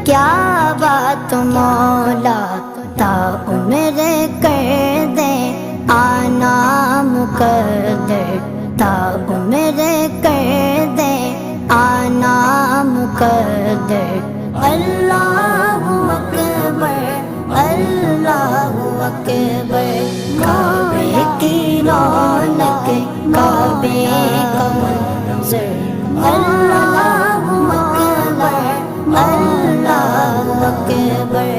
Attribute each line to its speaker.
Speaker 1: کیا بات مولا تا عمر کر دے آنا مقدر، تا عمر کر دے آنا مقدر۔ اللہ اکبر اللہ اکبر، کعبے کی رونق کعبے کا منظر، اللہ اکبر اللہ اکبر۔